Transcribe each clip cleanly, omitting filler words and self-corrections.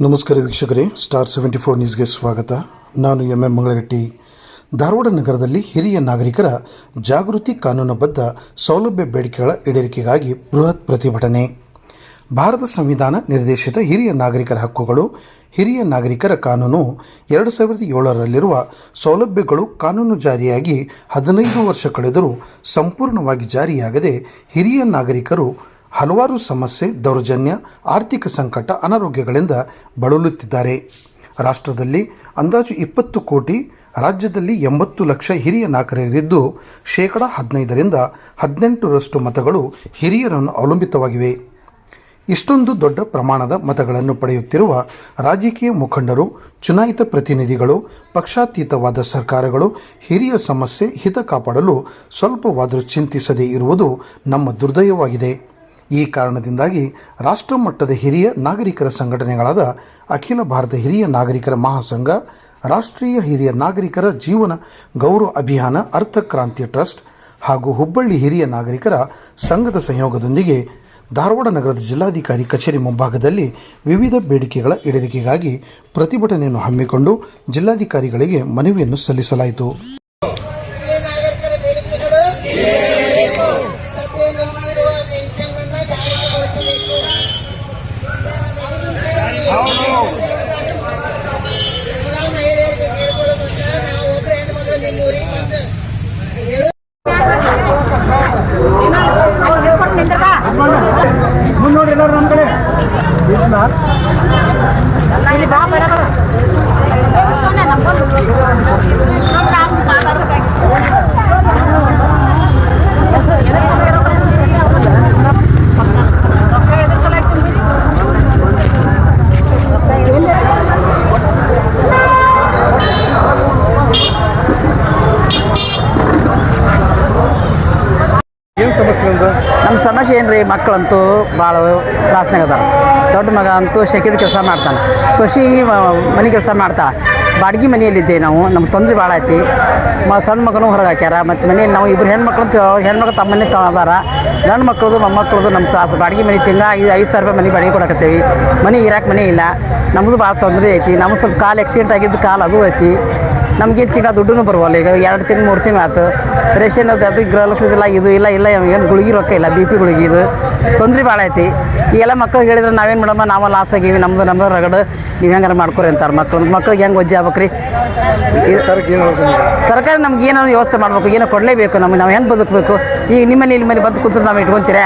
ನಮಸ್ಕಾರ ವೀಕ್ಷಕರೇ, ಸ್ಟಾರ್ 74 ನ್ಯೂಸ್ಗೆ ಸ್ವಾಗತ. ನಾನು ಎಂ ಮಂಗಳಗಟ್ಟಿ. ಧಾರವಾಡ ನಗರದಲ್ಲಿ ಹಿರಿಯ ನಾಗರಿಕರ ಜಾಗೃತಿ ಕಾನೂನುಬದ್ಧ ಸೌಲಭ್ಯ ಬೇಡಿಕೆಗಳ ಈಡೇರಿಕೆಗಾಗಿ ಬೃಹತ್ ಪ್ರತಿಭಟನೆ. ಭಾರತ ಸಂವಿಧಾನ ನಿರ್ದೇಶಿತ ಹಿರಿಯ ನಾಗರಿಕರ ಹಕ್ಕುಗಳು, ಹಿರಿಯ ನಾಗರಿಕರ ಕಾನೂನು 2007ರಲ್ಲಿರುವ ಸೌಲಭ್ಯಗಳು ಕಾನೂನು ಜಾರಿಯಾಗಿ 15 ವರ್ಷ ಕಳೆದರೂ ಸಂಪೂರ್ಣವಾಗಿ ಜಾರಿಯಾಗದೆ ಹಿರಿಯ ನಾಗರಿಕರು ಹಲವಾರು ಸಮಸ್ಯೆ, ದೌರ್ಜನ್ಯ, ಆರ್ಥಿಕ ಸಂಕಟ, ಅನಾರೋಗ್ಯಗಳಿಂದ ಬಳಲುತ್ತಿದ್ದಾರೆ. ರಾಷ್ಟ್ರದಲ್ಲಿ ಅಂದಾಜು 20 ಕೋಟಿ, ರಾಜ್ಯದಲ್ಲಿ 80 ಲಕ್ಷ ಹಿರಿಯ ನಾಗರಿಕರಿದ್ದು 15% 18% ಮತಗಳು ಹಿರಿಯರನ್ನು ಅವಲಂಬಿತವಾಗಿವೆ. ಇಷ್ಟೊಂದು ದೊಡ್ಡ ಪ್ರಮಾಣದ ಮತಗಳನ್ನು ಪಡೆಯುತ್ತಿರುವ ರಾಜಕೀಯ ಮುಖಂಡರು, ಚುನಾಯಿತ ಪ್ರತಿನಿಧಿಗಳು, ಪಕ್ಷಾತೀತವಾದ ಸರ್ಕಾರಗಳು ಹಿರಿಯ ಸಮಸ್ಯೆ, ಹಿತ ಕಾಪಾಡಲು ಸ್ವಲ್ಪವಾದರೂ ಚಿಂತಿಸದೇ ಇರುವುದು ನಮ್ಮ ದುರ್ದೈವವಾಗಿದೆ. ಈ ಕಾರಣದಿಂದಾಗಿ ರಾಷ್ಟ್ರ ಮಟ್ಟದ ಹಿರಿಯ ನಾಗರಿಕರ ಸಂಘಟನೆಗಳಾದ ಅಖಿಲ ಭಾರತ ಹಿರಿಯ ನಾಗರಿಕರ ಮಹಾಸಂಘ, ರಾಷ್ಟ್ರೀಯ ಹಿರಿಯ ನಾಗರಿಕರ ಜೀವನ ಗೌರವ ಅಭಿಯಾನ, ಅರ್ಥಕ್ರಾಂತಿ ಟ್ರಸ್ಟ್ ಹಾಗೂ ಹುಬ್ಬಳ್ಳಿ ಹಿರಿಯ ನಾಗರಿಕರ ಸಂಘದ ಸಹಯೋಗದೊಂದಿಗೆ ಧಾರವಾಡ ನಗರದ ಜಿಲ್ಲಾಧಿಕಾರಿ ಕಚೇರಿ ಮುಂಭಾಗದಲ್ಲಿ ವಿವಿಧ ಬೇಡಿಕೆಗಳ ಈಡೇರಿಕೆಗಾಗಿ ಪ್ರತಿಭಟನೆಯನ್ನು ಹಮ್ಮಿಕೊಂಡು ಜಿಲ್ಲಾಧಿಕಾರಿಗಳಿಗೆ ಮನವಿಯನ್ನು ಸಲ್ಲಿಸಲಾಯಿತು. ಮುನ್ನೋಡಿ ಎಲ್ಲರೂ ನಮ್ಮ ಕಡೆ ನಮ್ಮ ಸಮಸ್ಯೆ ಏನು ರೀ, ಮಕ್ಕಳಂತೂ ಭಾಳ ತ್ರಾಸ್ನಾಗ ಅದಾರ. ದೊಡ್ಡ ಮಗ ಅಂತೂ ಸೆಕ್ಯೂರಿಟಿ ಕೆಲಸ ಮಾಡ್ತಾನೆ, ಸೊಸಿ ಮನೆ ಕೆಲಸ ಮಾಡ್ತಾಳೆ. ಬಾಡಿಗೆ ಮನೆಯಲ್ಲಿದ್ದೇವೆ ನಾವು, ನಮ್ಮ ತೊಂದರೆ ಭಾಳ ಐತಿ. ಸಣ್ಣ ಮಗನೂ ಹೊರಗೆ ಹಾಕ್ಯಾರ. ಮತ್ತು ಮನೆಯಲ್ಲಿ ನಾವು ಇಬ್ಬರು ಹೆಣ್ಮಕ್ಳು ತಮ್ಮ ಮನೆ ಅದಾರ. ಗಂಡು ಮಕ್ಕಳದು ಮೊಮ್ಮಕ್ಕಳದು ನಮ್ಮ ತ್ರಾಸು. ಬಾಡಿಗೆ ಮನೆ ತಿಂಗಳ 5,000 ರೂಪಾಯಿ ಮನೆ ಬಾಡಿಗೆ ಕೊಡಕತ್ತೇವಿ. ಮನೆ ಇರಾಕೆ ಮನೆ ಇಲ್ಲ. ನಮ್ಮದು ಭಾಳ ತೊಂದರೆ ಐತಿ. ನಮ್ಗೆ ಸ್ವಲ್ಪ ಕಾಲು ಆಕ್ಸಿಡೆಂಟ್ ಆಗಿದ್ದು ಕಾಲು ಅದು ಐತಿ. ನಮಗೇನು ತಿಂಗಳ ದುಡ್ಡು ಬರುವಲ್ಲ. ಈಗ 2 ತಿಂಗಳು 3 ತಿಂಗಳು ಆಯ್ತು. ರೇಷನ್ ಅದು ಗೃಹಲಕ್ಷ್ಮಿದಿಲ್ಲ, ಇದು ಇಲ್ಲ ಏನು ಗುಳಿಗೆ ರೊಕ್ಕ ಇಲ್ಲ, BP ಗುಳಿಗೆ. ಇದು ತೊಂದರೆ ಭಾಳ ಐತಿ. ಈ ಎಲ್ಲ ಮಕ್ಕಳಿಗೆ ಹೇಳಿದ್ರೆ ನಾವೇನು ಮಾಡಮ್ಮ, ನಾವು ಲಾಸ್ ಆಗೀವಿ, ನಮ್ಮದು ರಗಡು, ನೀವು ಹೆಂಗಾರು ಮಾಡ್ಕೊರಿ ಅಂತಾರೆ. ಮಕ್ಳಿಗೆ ಹೆಂಗೆ ವಜ್ಜೆ ಆಗ್ಬೇಕ್ರಿ? ಸರ್ಕಾರ ನಮ್ಗೆ ಏನಾದ್ರು ವ್ಯವಸ್ಥೆ ಮಾಡ್ಬೇಕು, ಏನೋ ಕೊಡಲೇಬೇಕು. ನಾವು ಹೆಂಗೆ ಬದುಕಬೇಕು? ಈಗ ನಿಮ್ಮಲ್ಲಿ ಇಲ್ಲಿ ಮನೆ ಬಂದು ಕೂತ್ರೆ ನಾವು ಇಟ್ಕೊತೀರ,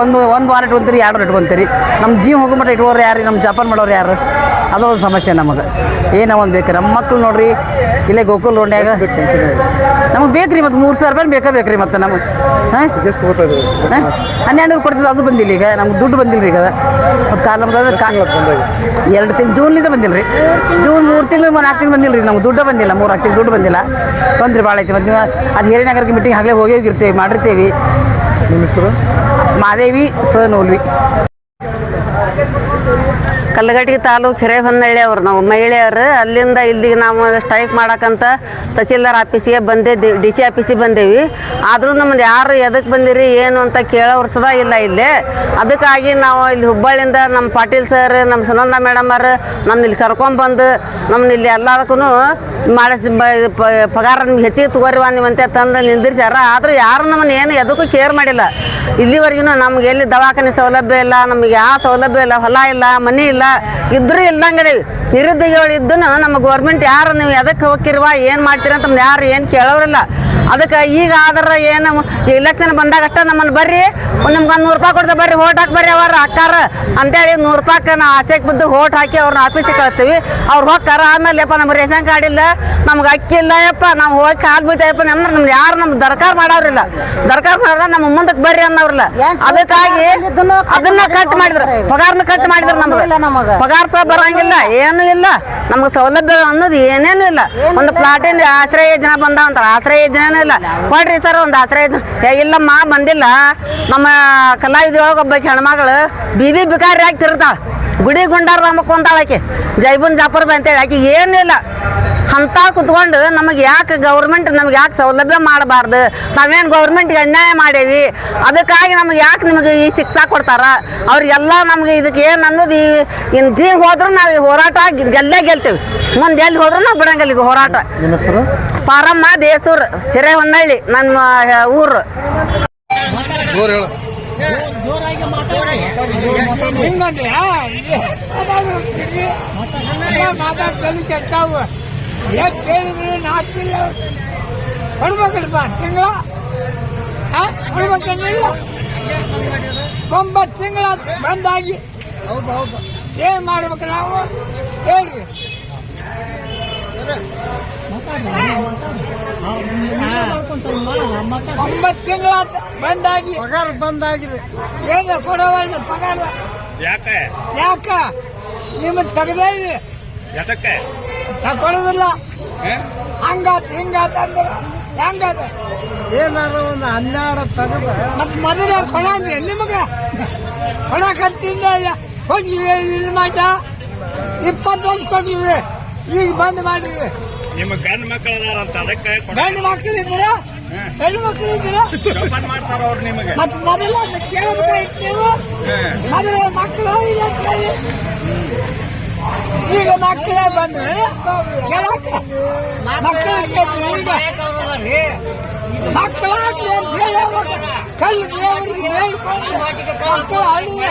ಒಂದು ವಾರ ಇಟ್ಕೊತೀರಿ, 2 ವಾರ ಇಟ್ಕೊತೀರಿ. ನಮ್ಮ ಜೀವ ಹೋಗೋ ಇಟ್ಕೋರು ಯಾರು? ನಮ್ಮ ಜಪಾನ್ ಮಾಡೋರು ಯಾರು? ಅದೊಂದು ಸಮಸ್ಯೆ ನಮಗೆ. ಏನೋ ಒಂದು ಬೇಕು. ನಮ್ಮ ಮಕ್ಳು ನೋಡ್ರಿ, ಇಲ್ಲೇ ಗೋಕುಲ್ ರೋಡ್ನ್ಯಾಗ ನಮಗೆ ಬೇಕು ರೀ. ಮತ್ತು 3,000 ರೂಪಾಯಿ ಬೇಕ್ರಿ. ಮತ್ತು ನಮಗೆ 1200 ಕೊಡ್ತಿದ್ದು, ಅದು ಬಂದಿಲ್ಲ. ಈಗ ನಮ್ಗೆ ದುಡ್ಡು ಬಂದಿಲ್ಲ ರೀ. ಈಗ ಮತ್ತು ನಮ್ದು 2 ತಿಂಗಳು ಜೂನ್ಲಿಂದ ಬಂದಿಲ್ಲ ರೀ. ಜೂನ್ 3 ತಿಂಗಳು 4 ತಿಂಗಳು ಬಂದಿಲ್ಲ ರೀ. ನಮ್ಗೆ ದುಡ್ಡು ಬಂದಿಲ್ಲ, 3 ತಿಂಗಳು ದುಡ್ಡು ಬಂದಿಲ್ಲ. ತೊಂದರೆ ಭಾಳ ಐತಿ. ಮತ್ತು ಅದು ಹಿರಿಯನಗರಕ್ಕೆ ಮೀಟಿಂಗ್ ಆಗಲೇ ಹೋಗಿರ್ತೀವಿ, ಮಾಡಿರ್ತೀವಿ. ನಿಮ್ಮ ಹೆಸರು? ಮಾದೇವಿ ಸೋನೂಲ್ವಿ. ಕಲ್ಲಗಟ್ಟಿ ತಾಲೂಕು ಹಿರೇಹೊನ್ನಳ್ಳಿ ಅವರು ನಾವು ಮಹಿಳೆಯರು. ಅಲ್ಲಿಂದ ಇಲ್ಲಿಗೆ ನಾವು ಸ್ಟ್ರೈಕ್ ಮಾಡೋಕ್ಕಂತ ತಹಸೀಲ್ದಾರ್ ಆಫೀಸಿಗೆ ಬಂದೆ, DC ಆಫೀಸಿಗೆ ಬಂದೇವಿ. ಆದರೂ ನಮ್ಮದು ಯಾರು ಎದಕ್ಕೆ ಬಂದಿರಿ ಏನು ಅಂತ ಕೇಳೋರು ಸದಾ ಇಲ್ಲ ಇಲ್ಲಿ. ಅದಕ್ಕಾಗಿ ನಾವು ಇಲ್ಲಿ ಹುಬ್ಬಳ್ಳಿಯಿಂದ ನಮ್ಮ ಪಾಟೀಲ್ ಸರ್, ನಮ್ಮ ಸುನಂದ ಮೇಡಮ್ ಅವರು ನಮ್ಮನ್ನ ಇಲ್ಲಿ ಕರ್ಕೊಂಡ್ಬಂದು ನಮ್ಮನ್ನ ಇಲ್ಲಿ ಎಲ್ಲದಕ್ಕೂ ಮಾಡಿಸಿ ಪಗಾರ ನಿಮ್ಗೆ ಹೆಚ್ಚಿಗೆ ತಗೋರಿವ ನೀವಂತೆ ತಂದು ನಿಂದಿರ್ಸ್ಯಾರ. ಆದರೂ ಯಾರು ನಮ್ಮನ್ನು ಏನು ಎದಕ್ಕೂ ಕೇರ್ ಮಾಡಿಲ್ಲ. ಇಲ್ಲಿವರೆಗೂ ನಮ್ಗೆ ಎಲ್ಲಿ ದವಾಖಾನೆ ಸೌಲಭ್ಯ ಇಲ್ಲ, ನಮಗೆ ಯಾವ ಸೌಲಭ್ಯ ಇಲ್ಲ, ಹೊಲ ಇಲ್ಲ, ಮನೆ ಇಲ್ಲ, ಇದ್ರೂ ಇಲ್ದಂಗದೇವಿ. ನಿರುದ್ಯೋಗಿಗಳು ಇದ್ದೂ ನಮ್ಮ ಗೌರ್ಮೆಂಟ್ ಯಾರು ನೀವು ಎದಕ್ಕೆ ಹೋಗಿರುವ, ಏನು ಮಾಡ್ತೀರ ಅಂತ ಯಾರು ಏನು ಕೇಳೋರಿಲ್ಲ. ಅದಕ್ಕೆ ಈಗ ಆದ್ರೆ ಏನು ಇಲೆಕ್ಷನ್ ಬಂದಾಗ ಅಷ್ಟೇ ನಮ್ಮನ್ನು ಬರ್ರಿ, ನಿಮ್ಗೆ 100 ರೂಪಾಯಿ ಕೊಡ್ತಾ ಬರ್ರಿ, ಓಟ್ ಹಾಕಿ ಬರ್ರಿ ಅವ್ರ ಅಕ್ಕಾರ ಅಂತೇಳಿ 100 ರೂಪಾಯಿಗೆ ನಾವು ಆಸೆಗೆ ಬಿದ್ದು ಓಟ್ ಹಾಕಿ ಅವ್ರನ್ನ ಆಫೀಸಿಗೆ ಕಳಿಸ್ತೀವಿ. ಅವ್ರು ಹೋಗ್ತಾರ. ಆಮೇಲೆ ಯಪ್ಪ ನಮ್ಗೆ ರೇಷನ್ ಕಾರ್ಡ್ ಇಲ್ಲ, ನಮ್ಗೆ ಅಕ್ಕಿ ಇಲ್ಲ, ಯಪ್ಪ ನಾವು ಹೋಗಿ ಕಾಲು ಬಿಟ್ಟಯಪ್ಪ ನಮ್ಗೆ ಯಾರು ನಮ್ಗೆ ದರ್ಕಾರ ಮಾಡೋರಿಲ್ಲ. ದರ್ಕಾರ ಮಾಡೋಲ್ಲ, ನಮ್ಮ ಮುಂದಕ್ಕೆ ಬರ್ರಿ ಅನ್ನೋರಿಲ್ಲ. ಅದಕ್ಕಾಗಿ ಅದನ್ನ ಕಟ್ ಮಾಡಿದ್ರು, ಪಗಾರನ ಕಟ್ ಮಾಡಿದ್ರು. ನಮ್ಗೆ ಪಗಾರ ಸಹ ಬರಂಗಿಲ್ಲ, ಏನೂ ಇಲ್ಲ. ನಮ್ಗೆ ಸೌಲಭ್ಯ ಅನ್ನೋದು ಏನೇನು ಇಲ್ಲ. ಒಂದು ಪ್ಲಾಟಿನ ಆಶ್ರಯ ಯೋಜನೆ ಬಂದಾವ ಅಂತಾರೆ, ಆಶ್ರಯ ಯೋಜನೆ ಇಲ್ಲ. ಕೊಡ್ರಿ ಸರ್ ಒಂದು ಆಶ್ರಯ ಯೋಜನೆ. ಇಲ್ಲಮ್ಮ ಬಂದಿಲ್ಲ. ನಮ್ಮ ಕಲಾವಿದೊಳಗೆ ಒಬ್ಬ ಹೆಣ್ಮಗಳು ಬೀದಿ ಬಿಕಾರಿ ಆಗಿ ತಿರ್ತಾಳ, ಗುಡಿ ಗುಂಡಾರ್ದ ಮಕ್ಕೊಂತಾಳ ಆಕೆ, ಜೈಬುನ್ ಜಾಫರ್ ಅಂತೇಳಿ. ಆಕೆ ಏನಿಲ್ಲ, ಅಂತ ಕುತ್ಕೊಂಡು ನಮಗೆ ಯಾಕೆ ಗೌರ್ಮೆಂಟ್ ನಮ್ಗೆ ಯಾಕೆ ಸೌಲಭ್ಯ ಮಾಡಬಾರ್ದು, ನಾವೇನು ಗೌರ್ಮೆಂಟ್ಗೆ ಅನ್ಯಾಯ ಮಾಡೇವಿ, ಅದಕ್ಕಾಗಿ ನಮ್ಗೆ ಯಾಕೆ ನಿಮಗೆ ಈ ಶಿಕ್ಷಾ ಕೊಡ್ತಾರ, ಅವ್ರಿಗೆಲ್ಲ ನಮ್ಗೆ ಇದಕ್ಕೆ ಏನು ಅನ್ನೋದು ಇನ್ನು ಜೀವ ಹೋದ್ರೂ ನಾವು ಈ ಹೋರಾಟ ಗೆಲ್ಲೇ ಗೆಲ್ತೇವೆ. ಮುಂದೆ ಎಲ್ಲಿ ಹೋದ್ರೂ ನಾವು ಬಿಡಂಗಿಲ್ಲ ಈಗ ಹೋರಾಟ. ನಿಮ್ಮ ಹೆಸರು? ಪಾರಮ್ಮ ದೇಸೂರ್, ಹಿರೇಹೊನ್ನಳ್ಳಿ ನನ್ನ ಊರು. ಜೋರು ಹೇಳು. ಕೊಡ್ಬೇಕಲ್ಪ ತಿಂಗಳ ಕೊಡ್ಬೇಕನ್ನಿಲ್ಲ. 9 ತಿಂಗಳ ಬಂದಾಗಿ ಏನ್ ಮಾಡ್ಬೇಕು ನಾವು ಹೇಳಿ? 9 ತಿಂಗಳ ಬಂದಾಗಿ ಪಗಾರ ಬಂದಾಗಿದೆ. ಏನು ಕೊಡವಲ್ಲ ಪಗಾರ. ಯಾಕ ನಿಮ್ಮ ತೆಗದೇ ಯಾಕೆ ತಗೊಳ್ಳೋದಿಲ್ಲ. ಹಂಗಾತ ಹಿಂಗಾತ ಅಂದ್ರೆ ಹೆಂಗಾತ? ಏನಾರ ಒಂದು 12 ತೆಗೆದ ಮತ್ತೆ ಮೊದಲ ಕೊಡ ಅಂದ್ರೆ ನಿಮಗ ಕೊಡ ಕತ್ತಿಂದ ಹೋಗಿವೆ. ಇಲ್ಲಿ ಮಾಟ 20 ವರ್ಷ ಕೊಟ್ಟಿವಿ, ಈಗ ಬಂದ್ ಮಾಡಿವಿ. ನಿಮ್ಮ ಗಂಡು ಮಕ್ಕಳು ಅದಾರಂತ ಅದಕ್ಕೆ ಗಂಡು ಮಕ್ಕಳು ಇದ್ದೀರ, ಹೆಣ್ಣು ಮಕ್ಕಳು ಇದ್ದೀರ. ಮಾಡ್ತಾರ ಅವ್ರು ನಿಮಗೆ. ಮತ್ತೆ ಮೊದಲ ಕೇಳಬೇಕಾಯ್ತು ನೀವು. ಮೊದಲ ಮಕ್ಕಳು ಈಗ ಕೇಳಿ, ಈಗ ಮಕ್ಕಳೇ ಬಂದ್ರೆ ಕೇಳಕ್ಕೆ ಮಕ್ಕಳು ಈಗ ಮಕ್ಕಳಾಗ್ಲಿ ಅಂತ ಹೇಳಿ ಕಲ್ಲು ದೇವರಿಗೆ ಹೇಳ್ಕೊಂಡು ಮಕ್ಕಳು ಹಳ್ಳಿಯ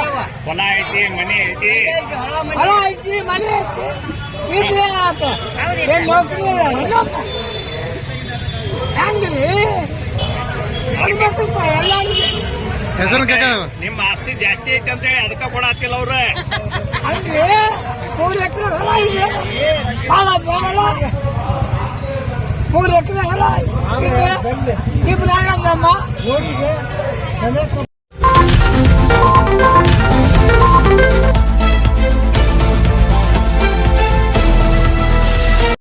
ಹೊಲ ಐತಿ, ಮನೆ ಐತಿ, ಹೊಲ ಐತಿ, ಮನೆ ಐತಿ, ಇದೇನಾತ ಏನ್ ನೌಕರಿ ಹೆಂಗ್ರಿ ನೋಡ್ಬೇಕಪ್ಪ ಎಲ್ಲರಿಗೂ. ಹೆಸರು ನಿಮ್ಮ ಆಸ್ತಿ ಜಾಸ್ತಿ ಐತಿ ಅಂತ ಹೇಳಿ ಅದಕ್ಕೆ ಕೊಡತ್ತಿಲ್ಲ ಅವ್ರ. ಹಂಗೆ 3 ಎಕರೆ ಹೊಲ ಇದೆ, ಭಾಳ ಬೇಡ. 3 ಎಕರೆ ಹೊಲ ಇದೆ, 2 ಅಣ್ಣಮ್ಮ